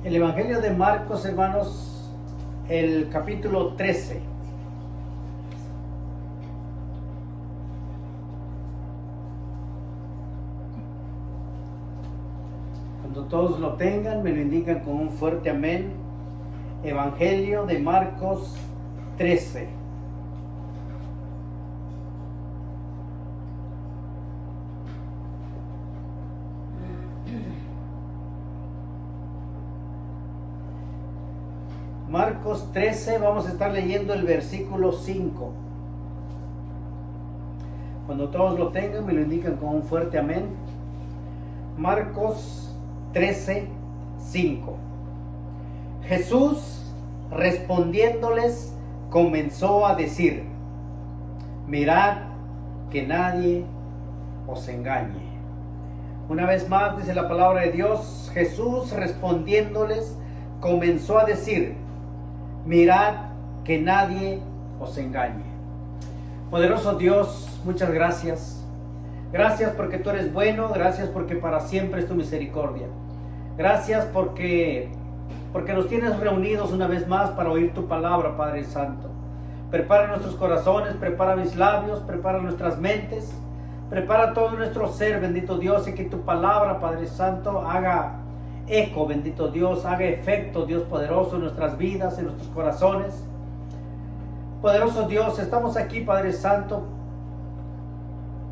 El Evangelio de Marcos, hermanos, el capítulo 13. Cuando todos lo tengan, me lo indican con un fuerte amén. Evangelio de Marcos 13. Marcos 13, vamos a estar leyendo el versículo 5. Cuando todos lo tengan, me lo indican con un fuerte amén. Marcos 13, 5. Jesús, respondiéndoles, comenzó a decir: mirad que nadie os engañe. Una vez más dice la palabra de Dios, Jesús respondiéndoles, comenzó a decir: mirad que nadie os engañe. Poderoso Dios, muchas gracias. Gracias porque tú eres bueno, gracias porque para siempre es tu misericordia. Gracias porque nos tienes reunidos una vez más para oír tu palabra, Padre Santo. Prepara nuestros corazones, prepara mis labios, prepara nuestras mentes, prepara todo nuestro ser, bendito Dios, y que tu palabra, Padre Santo, haga eco, bendito Dios, haga efecto, Dios poderoso, en nuestras vidas, en nuestros corazones. Poderoso Dios, estamos aquí, Padre Santo,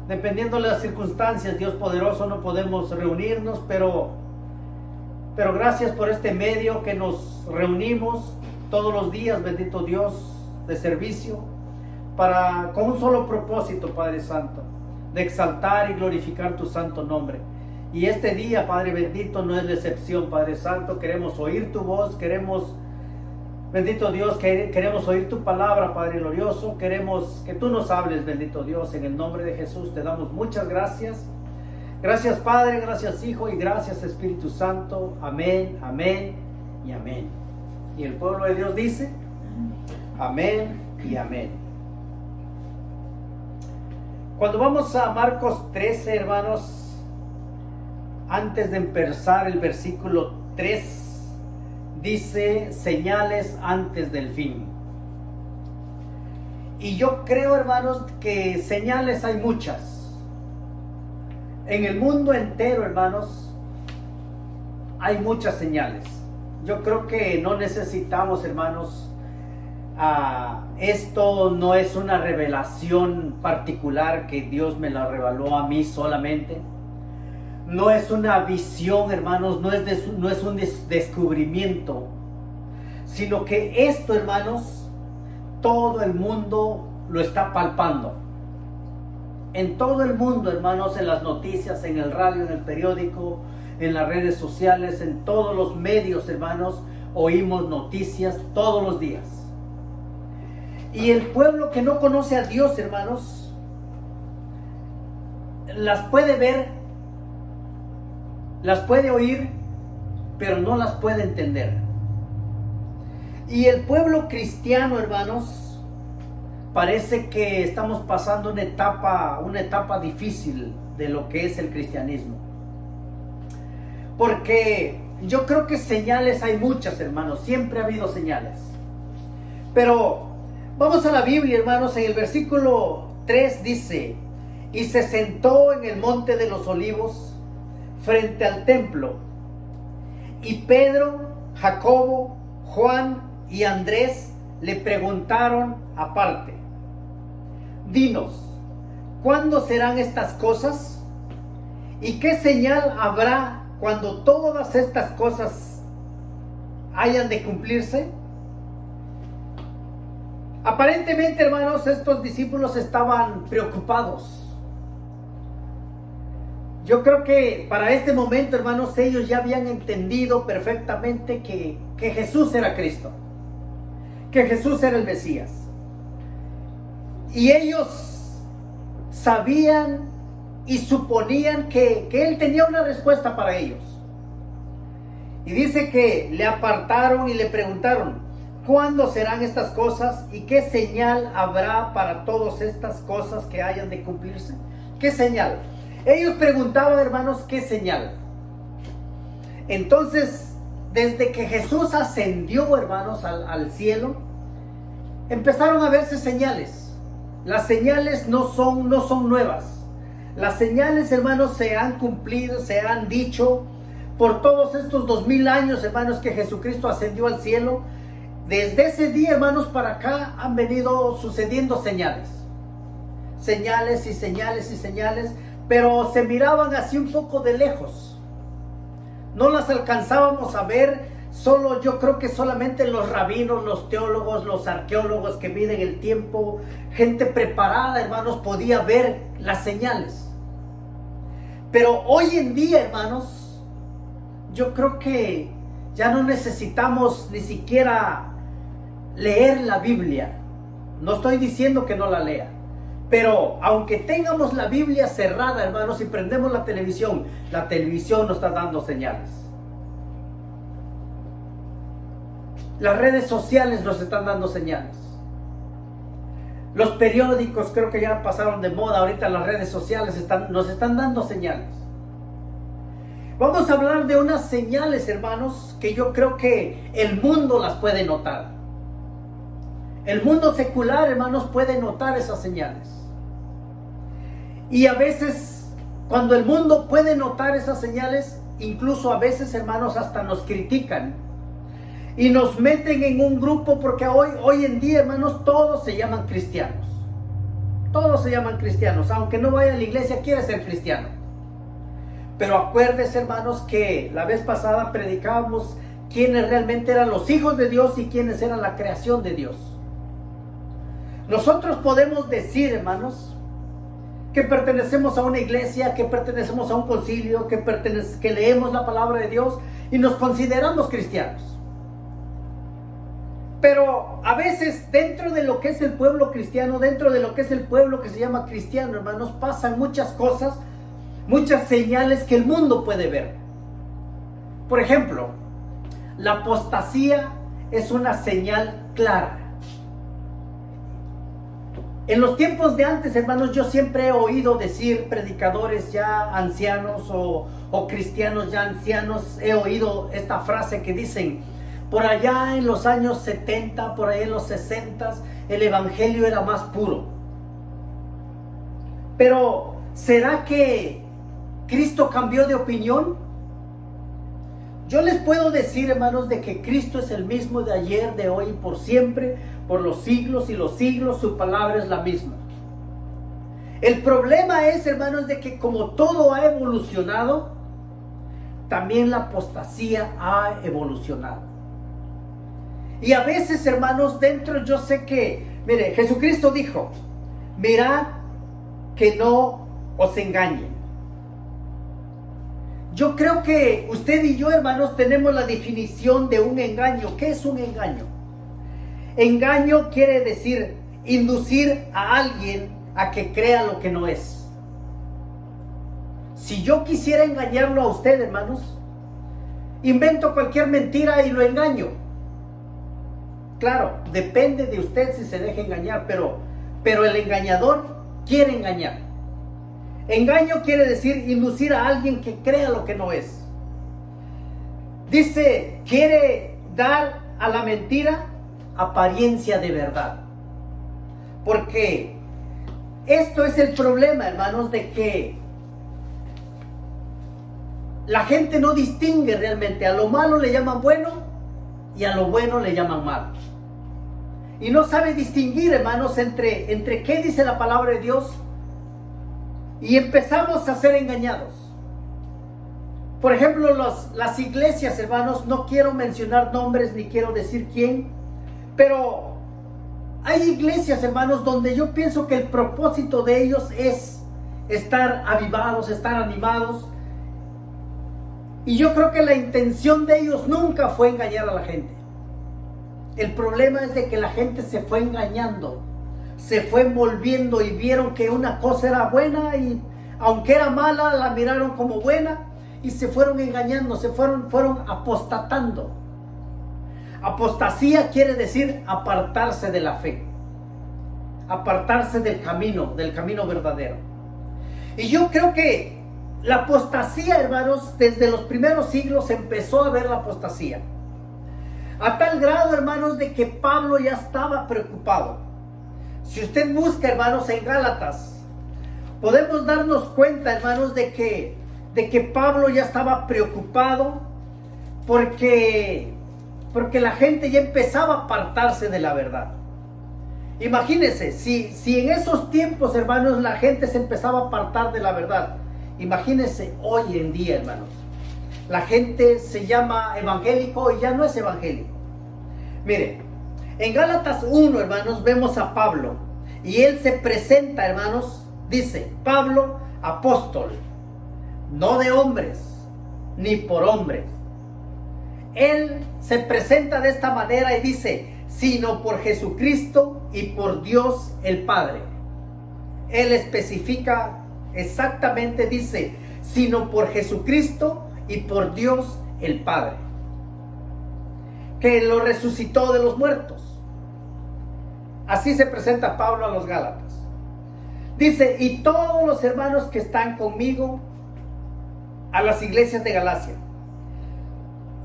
dependiendo de las circunstancias, Dios poderoso, no podemos reunirnos, pero gracias por este medio que nos reunimos todos los días, bendito Dios, de servicio, con un solo propósito, Padre Santo, de exaltar y glorificar tu santo nombre. Y este día, Padre bendito, no es la excepción, Padre Santo. Queremos oír tu voz, bendito Dios, queremos oír tu palabra, Padre glorioso. Queremos que tú nos hables, bendito Dios, en el nombre de Jesús. Te damos muchas gracias. Gracias, Padre, gracias, Hijo, y gracias, Espíritu Santo. Amén, amén y amén. Y el pueblo de Dios dice: amén y amén. Cuando vamos a Marcos 13, hermanos, antes de empezar el versículo 3, dice: señales antes del fin. Y yo creo, hermanos, que señales hay muchas. En el mundo entero, hermanos, hay muchas señales. Yo creo que no necesitamos, hermanos, esto no es una revelación particular que Dios me la reveló a mí solamente. No es una visión, hermanos, no es un descubrimiento, sino que esto, hermanos, todo el mundo lo está palpando. En todo el mundo, hermanos, en las noticias, en el radio, en el periódico, en las redes sociales, en todos los medios, hermanos, oímos noticias todos los días. Y el pueblo que no conoce a Dios, hermanos, las puede ver, las puede oír, pero no las puede entender. Y el pueblo cristiano, hermanos, parece que estamos pasando una etapa difícil de lo que es el cristianismo. Porque yo creo que señales hay muchas, hermanos, siempre ha habido señales. Pero vamos a la Biblia, hermanos, en el versículo 3 dice: y se sentó en el monte de los olivos, frente al templo, y Pedro, Jacobo, Juan y Andrés le preguntaron aparte: dinos, ¿cuándo serán estas cosas? ¿Y qué señal habrá cuando todas estas cosas hayan de cumplirse? Aparentemente, hermanos, estos discípulos estaban preocupados. Yo creo que para este momento, hermanos, ellos ya habían entendido perfectamente que Jesús era Cristo, que Jesús era el Mesías. Y ellos sabían y suponían que Él tenía una respuesta para ellos. Y dice que le apartaron y le preguntaron: ¿cuándo serán estas cosas? ¿Y qué señal habrá para todas estas cosas que hayan de cumplirse? ¿Qué señal? Ellos preguntaban, hermanos, ¿qué señal? Entonces desde que Jesús ascendió, hermanos, al cielo, empezaron a verse señales. Las señales no son nuevas. Las señales, hermanos, se han cumplido, se han dicho por todos estos 2000 años, hermanos, que Jesucristo ascendió al cielo. Desde ese día, hermanos, para acá han venido sucediendo señales. Señales y señales y señales, pero se miraban así un poco de lejos. No las alcanzábamos a ver, yo creo que solamente los rabinos, los teólogos, los arqueólogos que miden el tiempo, gente preparada, hermanos, podía ver las señales. Pero hoy en día, hermanos, yo creo que ya no necesitamos ni siquiera leer la Biblia. No estoy diciendo que no la lea, pero aunque tengamos la Biblia cerrada, hermanos, y prendemos la televisión nos está dando señales. Las redes sociales nos están dando señales. Los periódicos creo que ya pasaron de moda. Ahorita las redes sociales nos están dando señales. Vamos a hablar de unas señales, hermanos, que yo creo que el mundo las puede notar. El mundo secular, hermanos, puede notar esas señales. Y a veces, cuando el mundo puede notar esas señales, incluso a veces, hermanos, hasta nos critican y nos meten en un grupo, porque hoy en día, hermanos, todos se llaman cristianos. Todos se llaman cristianos. Aunque no vaya a la iglesia, quiere ser cristiano. Pero acuérdense, hermanos, que la vez pasada predicábamos quiénes realmente eran los hijos de Dios y quiénes eran la creación de Dios. Nosotros podemos decir, hermanos, que pertenecemos a una iglesia, que pertenecemos a un concilio, que leemos la palabra de Dios y nos consideramos cristianos. Pero a veces dentro de lo que es el pueblo cristiano, dentro de lo que es el pueblo que se llama cristiano, hermanos, pasan muchas cosas, muchas señales que el mundo puede ver. Por ejemplo, la apostasía es una señal clara. En los tiempos de antes, hermanos, yo siempre he oído decir predicadores ya ancianos o cristianos ya ancianos, he oído esta frase que dicen: por allá en los años 70, por allá en los 60, el evangelio era más puro. Pero, ¿será que Cristo cambió de opinión? Yo les puedo decir, hermanos, de que Cristo es el mismo de ayer, de hoy y por siempre, por los siglos y los siglos. Su palabra es la misma. El problema es, hermanos, de que como todo ha evolucionado, también la apostasía ha evolucionado. Y a veces, hermanos, dentro yo sé que, mire, Jesucristo dijo: mirad que no os engañen. Yo creo que usted y yo, hermanos, tenemos la definición de un engaño. ¿Qué es un engaño? Engaño quiere decir inducir a alguien a que crea lo que no es. Si yo quisiera engañarlo a usted, hermanos, invento cualquier mentira y lo engaño. Claro, depende de usted si se deja engañar, pero el engañador quiere engañar. Engaño quiere decir inducir a alguien que crea lo que no es. Dice, quiere dar a la mentira apariencia de verdad. Porque esto es el problema, hermanos, de que la gente no distingue realmente. A lo malo le llaman bueno y a lo bueno le llaman malo. Y no sabe distinguir, hermanos, entre qué dice la palabra de Dios. Y empezamos a ser engañados. Por ejemplo, las iglesias, hermanos, no quiero mencionar nombres ni quiero decir quién, pero hay iglesias, hermanos, donde yo pienso que el propósito de ellos es estar avivados, estar animados. Y yo creo que la intención de ellos nunca fue engañar a la gente. El problema es de que la gente se fue engañando, se fue envolviendo y vieron que una cosa era buena y aunque era mala la miraron como buena y se fueron engañando, fueron apostatando. Apostasía quiere decir apartarse de la fe, apartarse del camino verdadero. Y yo creo que la apostasía, hermanos, desde los primeros siglos empezó a ver la apostasía. A tal grado, hermanos, de que Pablo ya estaba preocupado. Si usted busca, hermanos, en Gálatas, podemos darnos cuenta, hermanos, de que Pablo ya estaba preocupado porque la gente ya empezaba a apartarse de la verdad. Imagínense, si en esos tiempos, hermanos, la gente se empezaba a apartar de la verdad, imagínense hoy en día, hermanos. La gente se llama evangélico y ya no es evangélico. Mire, en Gálatas 1, hermanos, vemos a Pablo y él se presenta, hermanos, dice: Pablo, apóstol, no de hombres, ni por hombres. Él se presenta de esta manera y dice: sino por Jesucristo y por Dios el Padre. Él especifica exactamente, dice: sino por Jesucristo y por Dios el Padre, que lo resucitó de los muertos. Así se presenta Pablo a los Gálatas. Dice: y todos los hermanos que están conmigo a las iglesias de Galacia,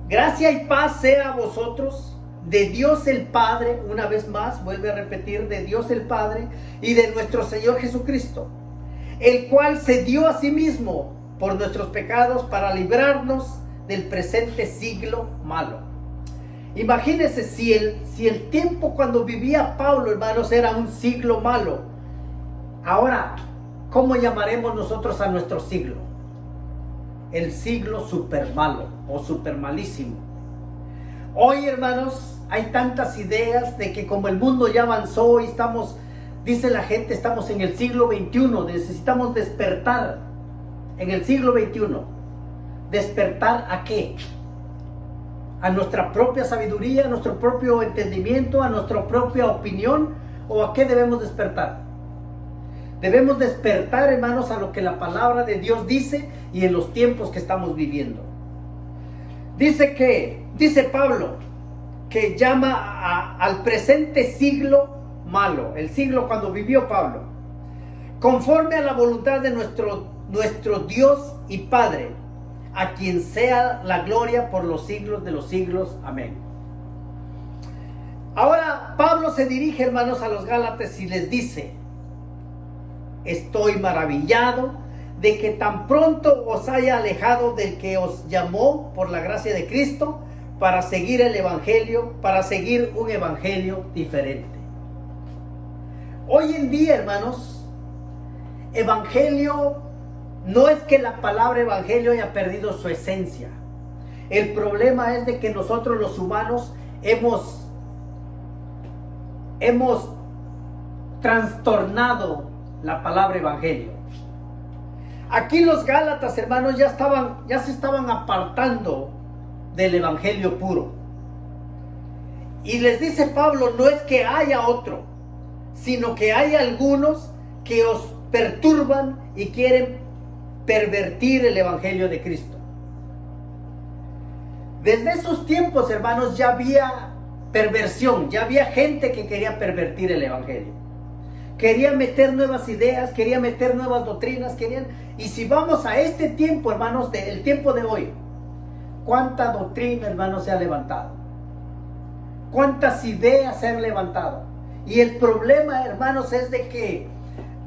gracia y paz sea a vosotros, de Dios el Padre, una vez más, vuelve a repetir, de Dios el Padre y de nuestro Señor Jesucristo, el cual se dio a sí mismo por nuestros pecados para librarnos del presente siglo malo. Imagínense si el tiempo cuando vivía Pablo, hermanos, era un siglo malo. Ahora, ¿cómo llamaremos nosotros a nuestro siglo? El siglo super malo o super malísimo. Hoy, hermanos, hay tantas ideas de que como el mundo ya avanzó y estamos, dice la gente, estamos en el siglo XXI, necesitamos despertar en el siglo XXI. ¿Despertar a qué? ¿A nuestra propia sabiduría, a nuestro propio entendimiento, a nuestra propia opinión? ¿O a qué debemos despertar? Debemos despertar, hermanos, a lo que la palabra de Dios dice y en los tiempos que estamos viviendo. Dice Pablo, que llama al presente siglo malo, el siglo cuando vivió Pablo, conforme a la voluntad de nuestro Dios y Padre, a quien sea la gloria por los siglos de los siglos. Amén. Ahora Pablo se dirige, hermanos, a los Gálatas y les dice: estoy maravillado de que tan pronto os haya alejado del que os llamó por la gracia de Cristo para seguir el evangelio, para seguir un evangelio diferente. Hoy en día, hermanos, evangelio no es que la palabra evangelio haya perdido su esencia. El problema es de que nosotros los humanos hemos trastornado la palabra evangelio. Aquí los Gálatas, hermanos, ya se estaban apartando del evangelio puro. Y les dice Pablo: no es que haya otro, sino que hay algunos que os perturban y quieren pervertir el evangelio de Cristo. Desde esos tiempos, hermanos, ya había perversión, ya había gente que quería pervertir el evangelio. Quería meter nuevas ideas, quería meter nuevas doctrinas, y si vamos a este tiempo, hermanos, el tiempo de hoy, ¿cuánta doctrina, hermanos, se ha levantado? ¿Cuántas ideas se han levantado? Y el problema, hermanos, es de que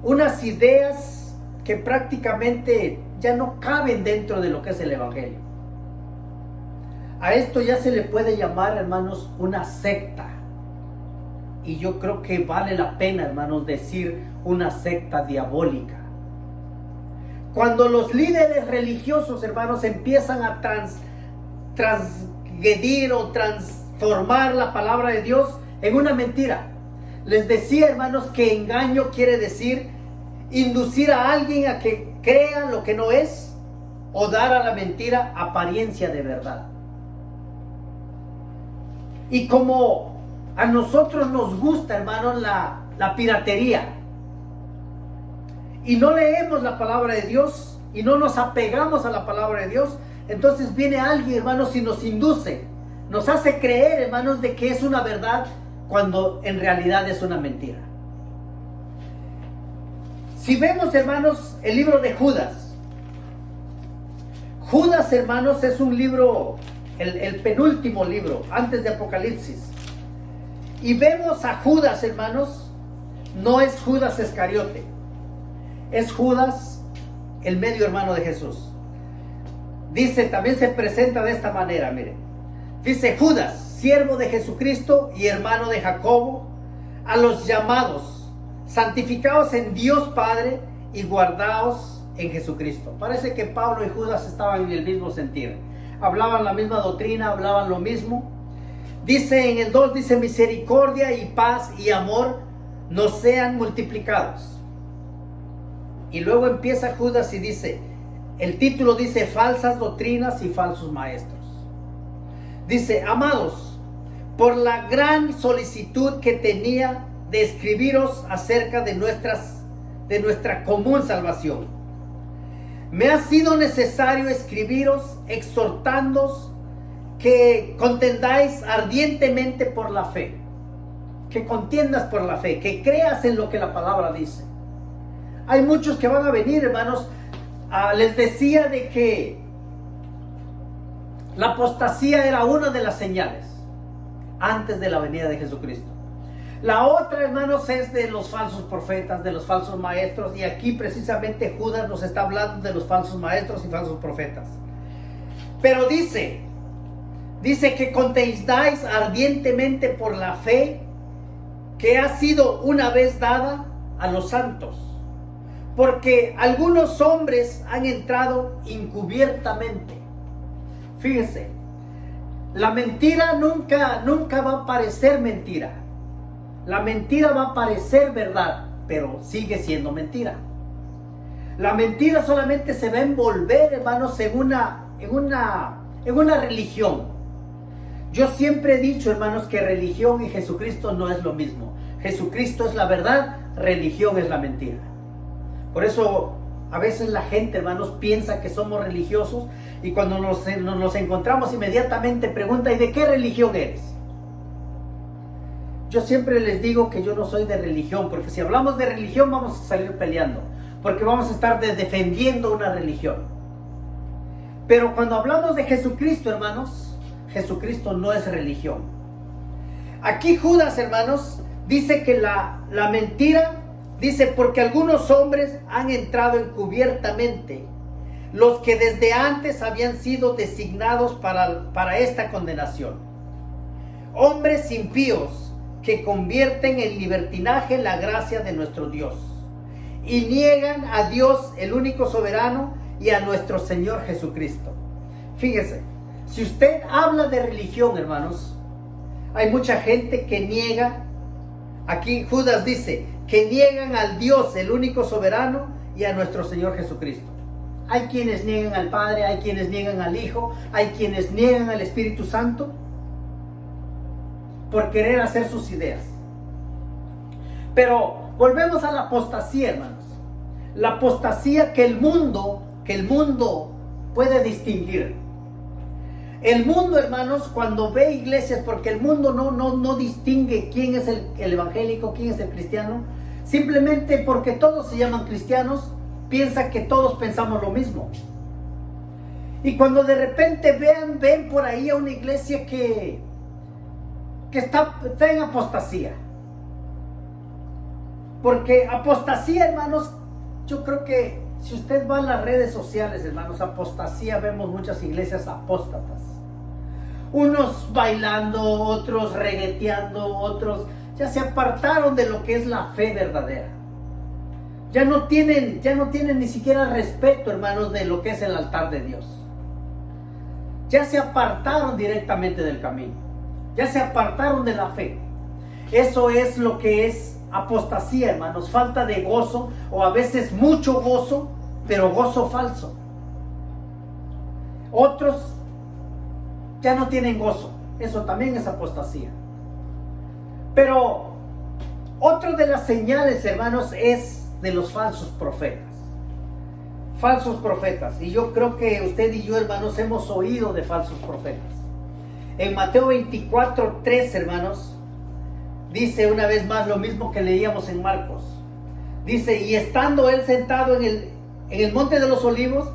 unas ideas que prácticamente ya no caben dentro de lo que es el evangelio. A esto ya se le puede llamar, hermanos, una secta. Y yo creo que vale la pena, hermanos, decir una secta diabólica. Cuando los líderes religiosos, hermanos, empiezan a transgredir o transformar la palabra de Dios en una mentira. Les decía, hermanos, que engaño quiere decir inducir a alguien a que crea lo que no es, o dar a la mentira apariencia de verdad. Y como a nosotros nos gusta, hermanos, la piratería, y no leemos la palabra de Dios y no nos apegamos a la palabra de Dios, entonces viene alguien, hermanos, y nos induce, nos hace creer, hermanos, de que es una verdad cuando en realidad es una mentira. Si vemos, hermanos, el libro de Judas, Judas, hermanos, es un libro, el penúltimo libro, antes de Apocalipsis. Y vemos a Judas, hermanos, no es Judas Iscariote, es Judas, el medio hermano de Jesús. Dice, también se presenta de esta manera, miren. Dice, Judas, siervo de Jesucristo y hermano de Jacobo, a los llamados, santificados en Dios Padre y guardaos en Jesucristo. Parece que Pablo y Judas estaban en el mismo sentir. Hablaban la misma doctrina, hablaban lo mismo. Dice en el 2, dice, misericordia y paz y amor nos sean multiplicados. Y luego empieza Judas y dice, el título dice, falsas doctrinas y falsos maestros. Dice, amados, por la gran solicitud que tenía de escribiros acerca de nuestra común salvación, me ha sido necesario escribiros exhortándoos que contendáis ardientemente por la fe, que contiendas por la fe, que creas en lo que la palabra dice. Hay muchos que van a venir, hermanos. Les decía de que la apostasía era una de las señales antes de la venida de Jesucristo. La otra, hermanos, es de los falsos profetas, de los falsos maestros. Y aquí precisamente Judas nos está hablando de los falsos maestros y falsos profetas. Pero dice que contendáis ardientemente por la fe que ha sido una vez dada a los santos. Porque algunos hombres han entrado encubiertamente. Fíjense, la mentira nunca va a parecer mentira. La mentira va a parecer verdad, pero sigue siendo mentira. La mentira solamente se va a envolver, hermanos, en una religión. Yo siempre he dicho, hermanos, que religión y Jesucristo no es lo mismo. Jesucristo es la verdad, religión es la mentira. Por eso a veces la gente, hermanos, piensa que somos religiosos y cuando nos encontramos inmediatamente pregunta, ¿y de qué religión eres? Yo siempre les digo que yo no soy de religión, porque si hablamos de religión vamos a salir peleando, porque vamos a estar defendiendo una religión. Pero cuando hablamos de Jesucristo, hermanos, Jesucristo no es religión. Aquí Judas, hermanos, dice que la mentira, dice, porque algunos hombres han entrado encubiertamente, los que desde antes habían sido designados para esta condenación. Hombres impíos que convierten en libertinaje la gracia de nuestro Dios y niegan a Dios, el único soberano, y a nuestro Señor Jesucristo. Fíjese, si usted habla de religión, hermanos, hay mucha gente que niega. Aquí Judas dice que niegan al Dios, el único soberano, y a nuestro Señor Jesucristo. Hay quienes niegan al Padre, hay quienes niegan al Hijo, hay quienes niegan al Espíritu Santo por querer hacer sus ideas. Pero volvemos a la apostasía, hermanos. La apostasía que el mundo puede distinguir. El mundo, hermanos, cuando ve iglesias, porque el mundo no distingue quién es el evangélico, quién es el cristiano, simplemente porque todos se llaman cristianos, piensa que todos pensamos lo mismo. Y cuando de repente ven por ahí a una iglesia que está en apostasía. Porque apostasía, hermanos, yo creo que si usted va a las redes sociales, hermanos, apostasía, vemos muchas iglesias apóstatas. Unos bailando, otros regueteando, otros ya se apartaron de lo que es la fe verdadera. Ya no tienen ni siquiera respeto, hermanos, de lo que es el altar de Dios. Ya se apartaron directamente del camino. Ya se apartaron de la fe. Eso es lo que es apostasía, hermanos. Falta de gozo, o a veces mucho gozo, pero gozo falso. Otros ya no tienen gozo. Eso también es apostasía. Pero otra de las señales, hermanos, es de los falsos profetas. Falsos profetas. Y yo creo que usted y yo, hermanos, hemos oído de falsos profetas. En Mateo 24:3, hermanos, dice una vez más lo mismo que leíamos en Marcos. Dice, y estando él sentado en el monte de los olivos,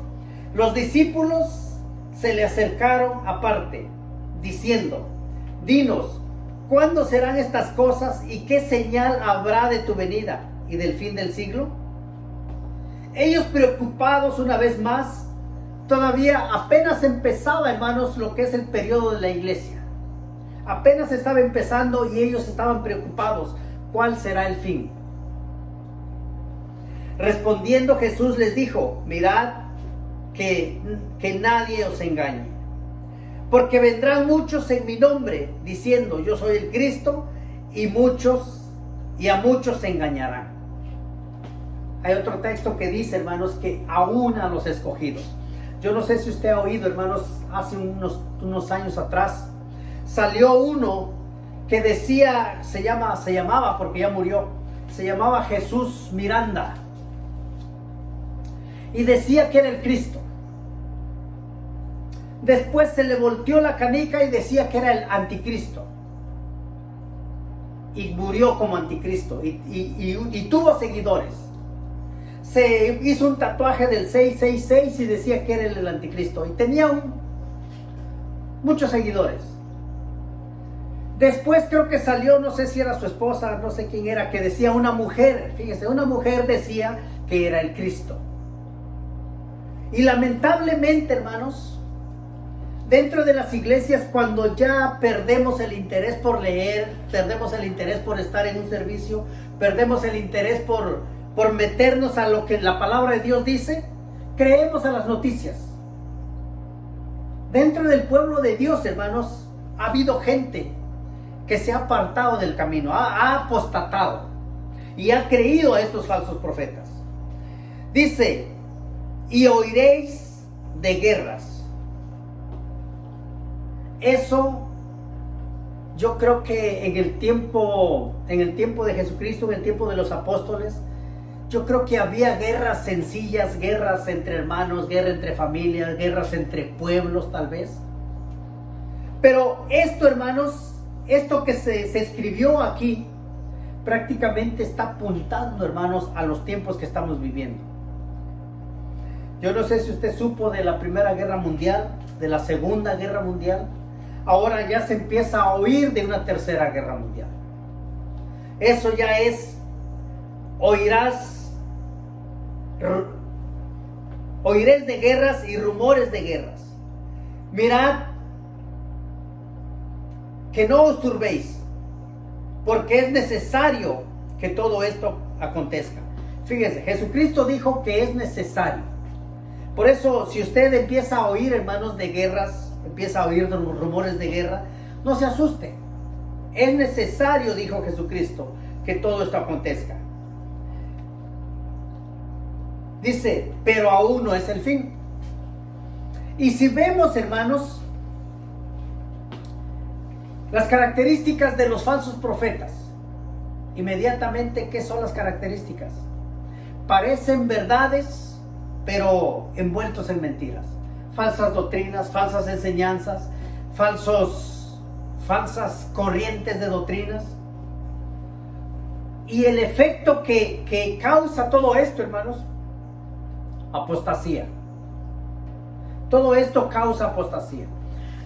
los discípulos se le acercaron aparte, diciendo: dinos, ¿cuándo serán estas cosas y qué señal habrá de tu venida y del fin del siglo? Ellos preocupados una vez más, todavía apenas empezaba, hermanos, lo que es el periodo de la iglesia. Apenas estaba empezando y ellos estaban preocupados. ¿Cuál será el fin? Respondiendo Jesús les dijo: mirad que nadie os engañe, porque vendrán muchos en mi nombre diciendo: yo soy el Cristo, y a muchos se engañarán. Hay otro texto que dice, hermanos, que aún a los escogidos. Yo no sé si usted ha oído, hermanos, hace unos años atrás salió uno que decía, se llamaba porque ya murió, se llamaba Jesús Miranda, y decía que era el Cristo. Después se le volteó la canica y decía que era el anticristo, y murió como anticristo, y tuvo seguidores. Se hizo un tatuaje del 666 y decía que era el anticristo, y tenía muchos seguidores. Después creo que salió, no sé si era su esposa, no sé quién era, que decía una mujer, fíjese, una mujer decía que era el Cristo. Y lamentablemente, hermanos, dentro de las iglesias, cuando ya perdemos el interés por leer, perdemos el interés por estar en un servicio, perdemos el interés por meternos a lo que la palabra de Dios dice, creemos a las noticias. Dentro del pueblo de Dios, hermanos, ha habido gente que se ha apartado del camino, ha apostatado y ha creído a estos falsos profetas. Dice: y oiréis de guerras. Eso, yo creo que en el tiempo de Jesucristo, en el tiempo de los apóstoles, yo creo que había guerras sencillas, guerras entre hermanos, guerra entre familias, guerras entre pueblos tal vez. Pero esto, hermanos, esto que se escribió aquí, prácticamente está apuntando, hermanos, a los tiempos que estamos viviendo. Yo no sé si usted supo de la Primera Guerra Mundial, de la Segunda Guerra Mundial. Ahora ya se empieza a oír de una Tercera Guerra Mundial. Eso ya es: oiréis de guerras y rumores de guerras. Mirad que no os turbéis, porque es necesario que todo esto acontezca. Fíjense, Jesucristo dijo que es necesario. Por eso, si usted empieza a oír, hermanos, de guerras, empieza a oír de rumores de guerra, no se asuste. Es necesario, dijo Jesucristo, que todo esto acontezca. Dice: pero aún no es el fin. Y si vemos, hermanos, las características de los falsos profetas, inmediatamente, ¿qué son las características? Parecen verdades, pero envueltos en mentiras. Falsas doctrinas, falsas enseñanzas, falsas corrientes de doctrinas. Y el efecto que causa todo esto, hermanos: apostasía. Todo esto causa apostasía.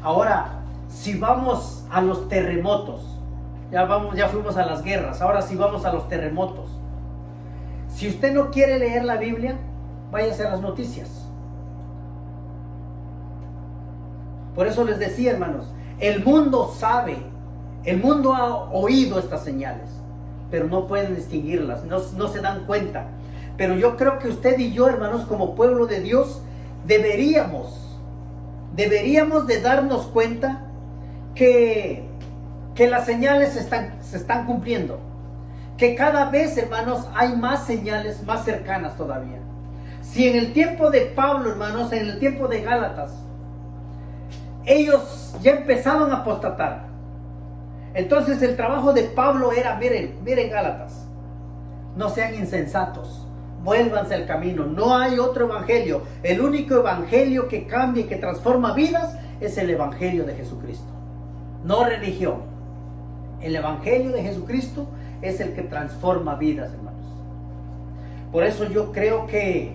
Ahora, si vamos a los terremotos, ya fuimos a las guerras, ahora si vamos a los terremotos. Si usted no quiere leer la Biblia, váyase a las noticias. Por eso les decía, hermanos, el mundo sabe, el mundo ha oído estas señales, pero no pueden distinguirlas, no se dan cuenta. Pero yo creo que usted y yo, hermanos, como pueblo de Dios, deberíamos de darnos cuenta que las señales se están cumpliendo. Que cada vez, hermanos, hay más señales más cercanas todavía. Si en el tiempo de Pablo, hermanos, en el tiempo de Gálatas, ellos ya empezaban a apostatar. Entonces el trabajo de Pablo era: miren Gálatas, no sean insensatos, vuélvanse al camino, no hay otro evangelio. El único evangelio que cambia y que transforma vidas es el evangelio de Jesucristo, no religión. El evangelio de Jesucristo es el que transforma vidas, hermanos. Por eso yo creo que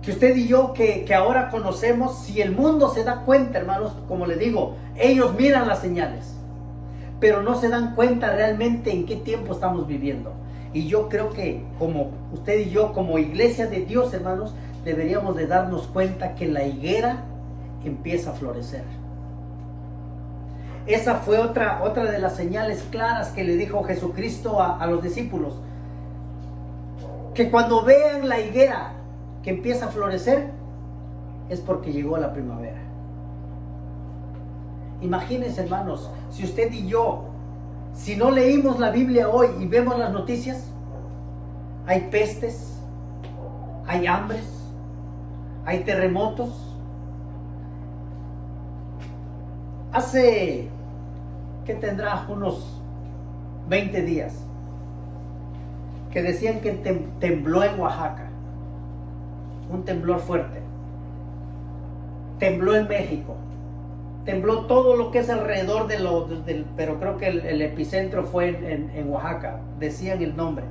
que usted y yo que ahora conocemos, si el mundo se da cuenta, hermanos, como les digo, ellos miran las señales, pero no se dan cuenta realmente en qué tiempo estamos viviendo. Y yo creo que como usted y yo, como iglesia de Dios, hermanos, deberíamos de darnos cuenta que la higuera empieza a florecer. Esa fue otra de las señales claras que le dijo Jesucristo a los discípulos. Que cuando vean la higuera que empieza a florecer, es porque llegó la primavera. Imagínense, hermanos, si usted y yo, si no leímos la Biblia hoy y vemos las noticias, hay pestes, hay hambres, hay terremotos. Hace, ¿qué tendrá? Unos 20 días, que decían que tembló en Oaxaca, un temblor fuerte. Tembló en México, tembló todo lo que es alrededor pero creo que el epicentro fue en Oaxaca, decían el nombre.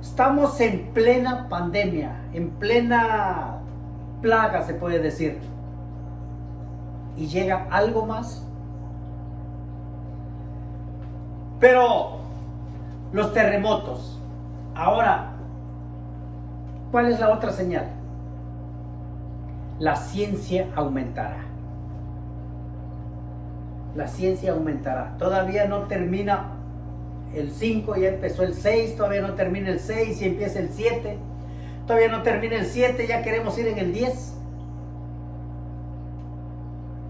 Estamos en plena pandemia, en plena plaga, se puede decir. Y llega algo más. Pero los terremotos. Ahora, ¿cuál es la otra señal? La ciencia aumentará. La ciencia aumentará. Todavía no termina el 5, ya empezó el 6, todavía no termina el 6 y empieza el 7. Todavía no termina el 7, ya queremos ir en el 10.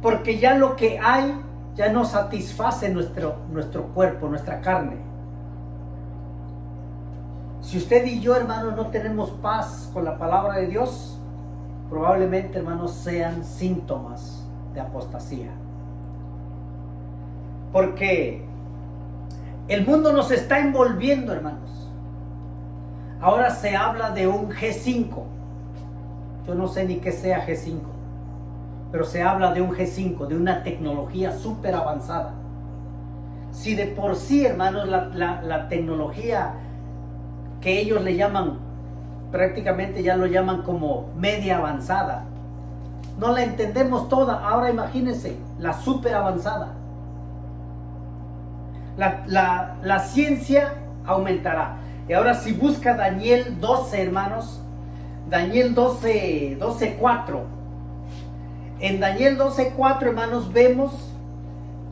Porque ya lo que hay ya no satisface nuestro cuerpo, nuestra carne. Si usted y yo, hermanos, no tenemos paz con la palabra de Dios, probablemente, hermanos, sean síntomas de apostasía. Porque el mundo nos está envolviendo, hermanos. Ahora se habla de un G5. Yo no sé ni qué sea G5. Pero se habla de un G5, de una tecnología súper avanzada. Si de por sí, hermanos, la tecnología que ellos le llaman, prácticamente ya lo llaman como media avanzada, no la entendemos toda. Ahora imagínense, la súper avanzada. La ciencia aumentará. Y ahora si busca Daniel 12, hermanos, Daniel 12:4. En Daniel 12:4, hermanos, vemos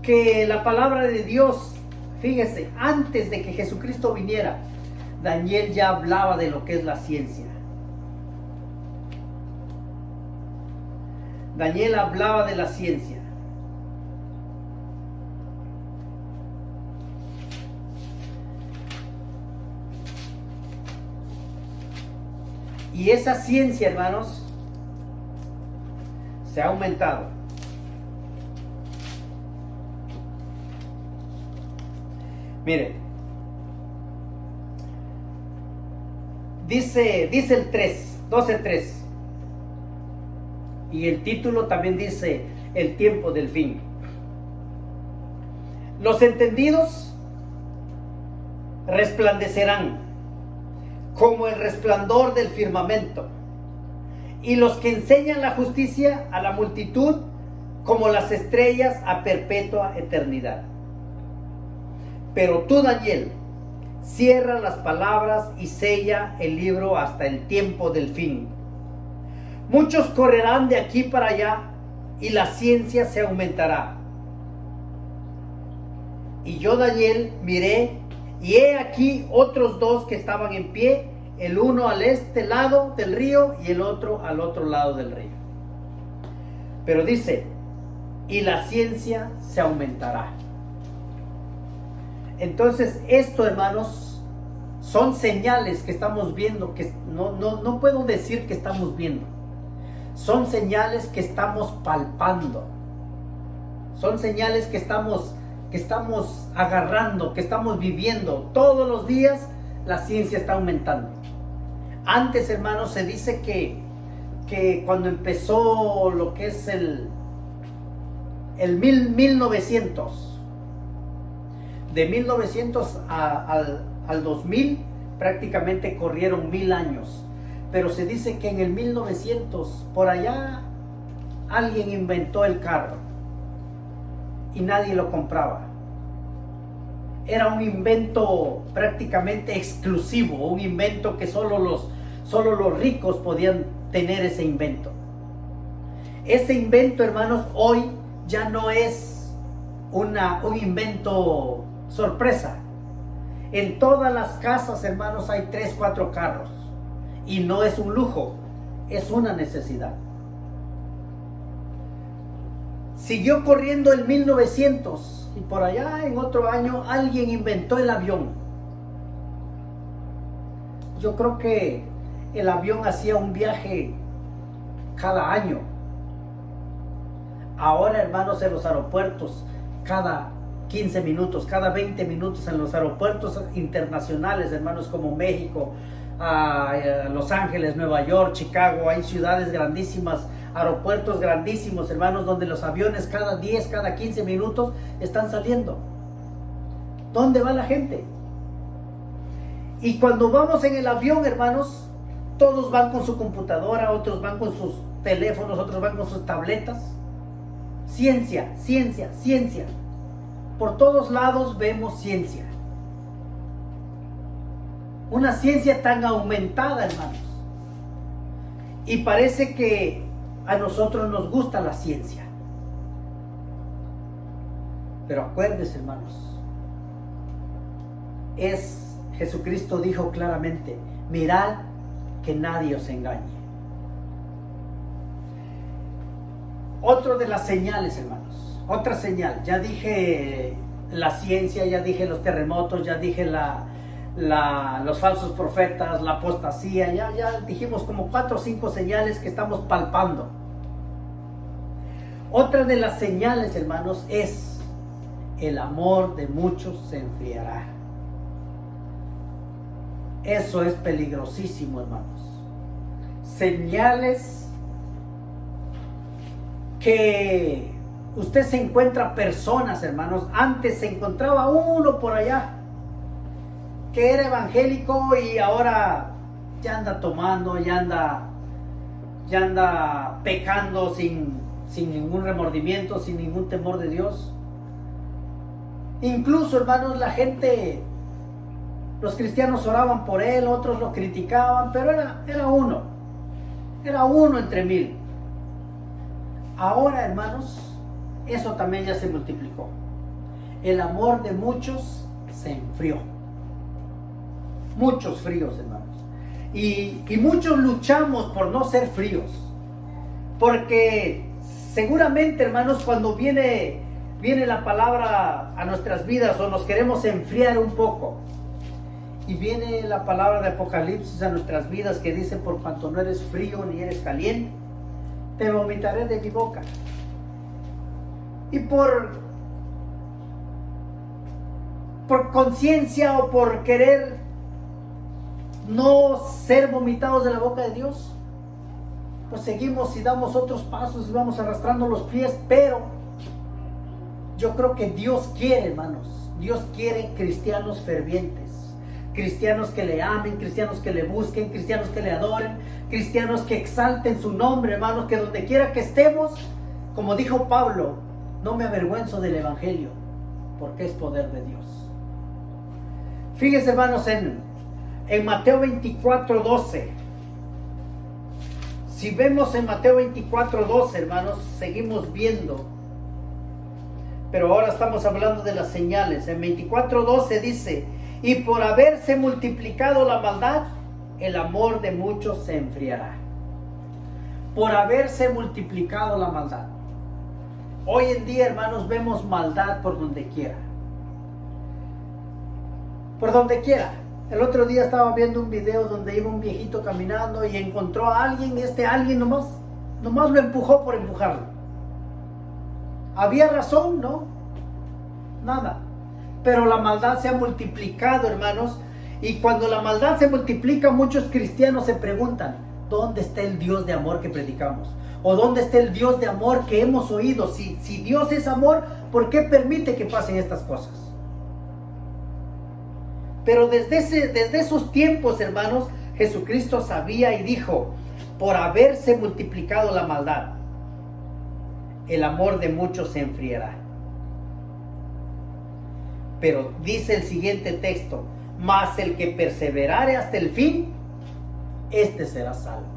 que la palabra de Dios, fíjese, antes de que Jesucristo viniera, Daniel ya hablaba de lo que es la ciencia. Daniel hablaba de la ciencia. Y esa ciencia, hermanos, se ha aumentado. Mire, dice el 12:3, y el título también dice el tiempo del fin. Los entendidos resplandecerán como el resplandor del firmamento, y los que enseñan la justicia a la multitud como las estrellas a perpetua eternidad. Pero tú, Daniel, cierra las palabras y sella el libro hasta el tiempo del fin. Muchos correrán de aquí para allá y la ciencia se aumentará. Y yo, Daniel, miré, y he aquí otros dos que estaban en pie, el uno al este lado del río y el otro al otro lado del río. Pero dice, y la ciencia se aumentará. Entonces esto, hermanos, son señales que estamos viendo, que no puedo decir que estamos viendo. Son señales que estamos palpando. Son señales que estamos agarrando, que estamos viviendo. Todos los días la ciencia está aumentando. Antes, hermanos, se dice que cuando empezó lo que es el 1900, de 1900 al 2000, prácticamente corrieron 1000 años. pero se dice que en el 1900, por allá, alguien inventó el carro y nadie lo compraba. Era un invento prácticamente exclusivo, un invento que solo los ricos podían tener ese invento. Ese invento, hermanos, hoy ya no es un invento sorpresa. En todas las casas, hermanos, hay 3, 4 carros. Y no es un lujo, es una necesidad. Siguió corriendo el 1900 y por allá en otro año alguien inventó el avión. Yo creo que el avión hacía un viaje cada año. Ahora, hermanos, en los aeropuertos, cada 15 minutos, cada 20 minutos en los aeropuertos internacionales, hermanos, como México, Los Ángeles, Nueva York, Chicago, hay ciudades grandísimas, aeropuertos grandísimos, hermanos, donde los aviones cada 10, cada 15 minutos están saliendo. ¿Dónde va la gente? Y cuando vamos en el avión, hermanos, todos van con su computadora, otros van con sus teléfonos, otros van con sus tabletas. Ciencia, ciencia, ciencia. Por todos lados vemos ciencia. Una ciencia tan aumentada, hermanos. Y parece que a nosotros nos gusta la ciencia. Pero acuérdense, hermanos, Jesucristo dijo claramente: mirad que nadie os engañe. Otro de las señales, hermanos, otra señal. Ya dije la ciencia, ya dije los terremotos, ya dije los falsos profetas, la apostasía, ya dijimos como 4 o 5 señales que estamos palpando. Otra de las señales, hermanos, es: el amor de muchos se enfriará. Eso es peligrosísimo, hermanos. Señales que usted se encuentra personas, hermanos. Antes se encontraba uno por allá que era evangélico y ahora ya anda tomando, ya anda pecando sin ningún remordimiento, sin ningún temor de Dios. Incluso, hermanos, la gente, los cristianos oraban por él, otros lo criticaban, pero era uno entre 1000. Ahora, hermanos, eso también ya se multiplicó. El amor de muchos se enfrió. Muchos fríos, hermanos. Y muchos luchamos por no ser fríos. Porque seguramente, hermanos, cuando viene la palabra a nuestras vidas o nos queremos enfriar un poco, y viene la palabra de Apocalipsis a nuestras vidas que dice: por cuanto no eres frío ni eres caliente, te vomitaré de mi boca. Y por conciencia o por querer no ser vomitados de la boca de Dios, pues seguimos y damos otros pasos y vamos arrastrando los pies. Pero yo creo que Dios quiere, hermanos, Dios quiere cristianos fervientes, cristianos que le amen, cristianos que le busquen, cristianos que le adoren, cristianos que exalten su nombre, hermanos, que donde quiera que estemos, como dijo Pablo: no me avergüenzo del evangelio, porque es poder de Dios. Fíjense, hermanos, en Mateo 24:12. Si vemos en Mateo 24:12, hermanos, seguimos viendo, pero ahora estamos hablando de las señales. En 24:12 dice: y por haberse multiplicado la maldad, el amor de muchos se enfriará. Por haberse multiplicado la maldad. Hoy en día, hermanos, vemos maldad por donde quiera. Por donde quiera. El otro día estaba viendo un video donde iba un viejito caminando y encontró a alguien, y alguien nomás lo empujó por empujarlo. ¿Había razón? No. Nada. Pero la maldad se ha multiplicado, hermanos. Y cuando la maldad se multiplica, muchos cristianos se preguntan: ¿dónde está el Dios de amor que predicamos? ¿O dónde está el Dios de amor que hemos oído? Si Dios es amor, ¿por qué permite que pasen estas cosas? Pero desde esos tiempos, hermanos, Jesucristo sabía y dijo: por haberse multiplicado la maldad, el amor de muchos se enfriará. Pero dice el siguiente texto: mas el que perseverare hasta el fin, este será salvo.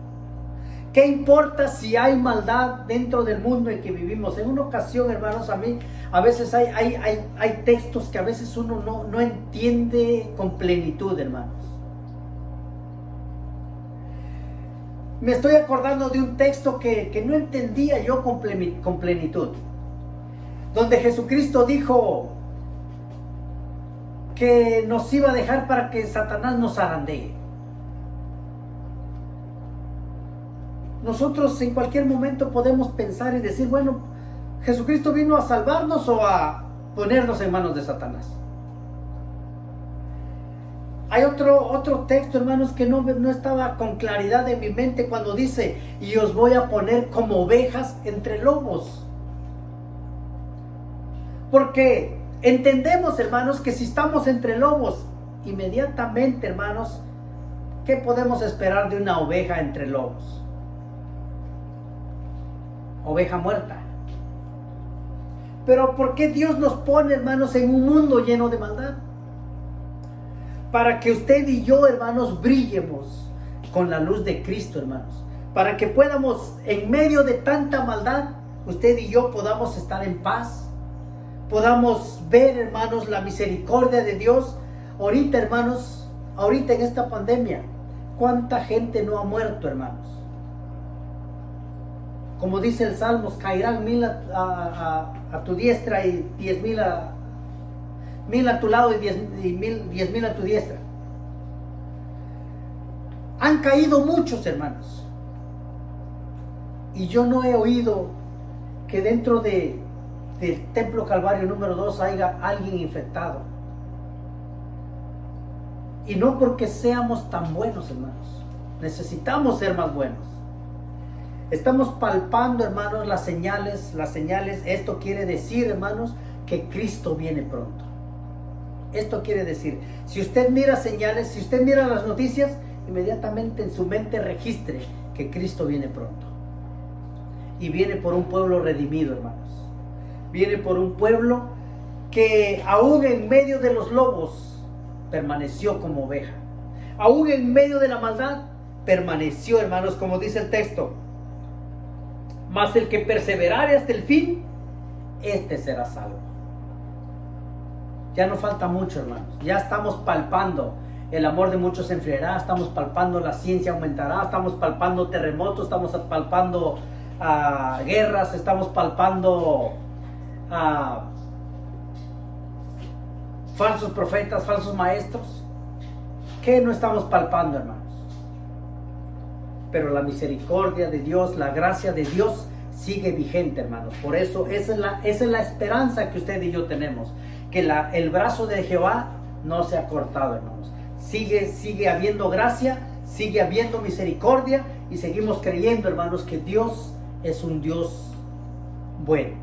¿Qué importa si hay maldad dentro del mundo en que vivimos? En una ocasión, hermanos, a veces hay textos que a veces uno no entiende con plenitud, hermanos. Me estoy acordando de un texto que no entendía yo con plenitud, donde Jesucristo dijo que nos iba a dejar para que Satanás nos zarandee. Nosotros en cualquier momento podemos pensar y decir: bueno, ¿Jesucristo vino a salvarnos o a ponernos en manos de Satanás? Hay otro texto, hermanos, que no estaba con claridad en mi mente cuando dice: y os voy a poner como ovejas entre lobos. Porque entendemos, hermanos, que si estamos entre lobos, inmediatamente, hermanos, ¿qué podemos esperar de una oveja entre lobos? Oveja muerta. Pero ¿por qué Dios nos pone, hermanos, en un mundo lleno de maldad? Para que usted y yo, hermanos, brillemos con la luz de Cristo, hermanos. Para que podamos, en medio de tanta maldad, usted y yo podamos estar en paz. Podamos ver, hermanos, la misericordia de Dios. Ahorita, hermanos, ahorita en esta pandemia, ¿cuánta gente no ha muerto, hermanos? Como dice el Salmos: caerán 1000 a tu diestra y 10,000 a tu lado y 10,000 a tu diestra. Han caído muchos, hermanos. Y yo no he oído que dentro del Templo Calvario número 2 haya alguien infectado. Y no porque seamos tan buenos, hermanos. Necesitamos ser más buenos. Estamos palpando, hermanos, las señales. Esto quiere decir, hermanos, que Cristo viene pronto. Esto quiere decir, si usted mira señales, si usted mira las noticias, inmediatamente en su mente registre que Cristo viene pronto. Y viene por un pueblo redimido, hermanos. Viene por un pueblo que aún en medio de los lobos permaneció como oveja. Aún en medio de la maldad permaneció, hermanos, como dice el texto: mas el que perseverare hasta el fin, este será salvo. Ya no falta mucho, hermanos. Ya estamos palpando. El amor de muchos se enfriará. Estamos palpando, la ciencia aumentará. Estamos palpando terremotos. Estamos palpando guerras. Estamos palpando falsos profetas, falsos maestros. ¿Qué no estamos palpando, hermanos? Pero la misericordia de Dios, la gracia de Dios sigue vigente, hermanos. Por eso esa es la esperanza que usted y yo tenemos. Que el brazo de Jehová no se ha cortado, hermanos. Sigue habiendo gracia, sigue habiendo misericordia, y seguimos creyendo, hermanos, que Dios es un Dios bueno.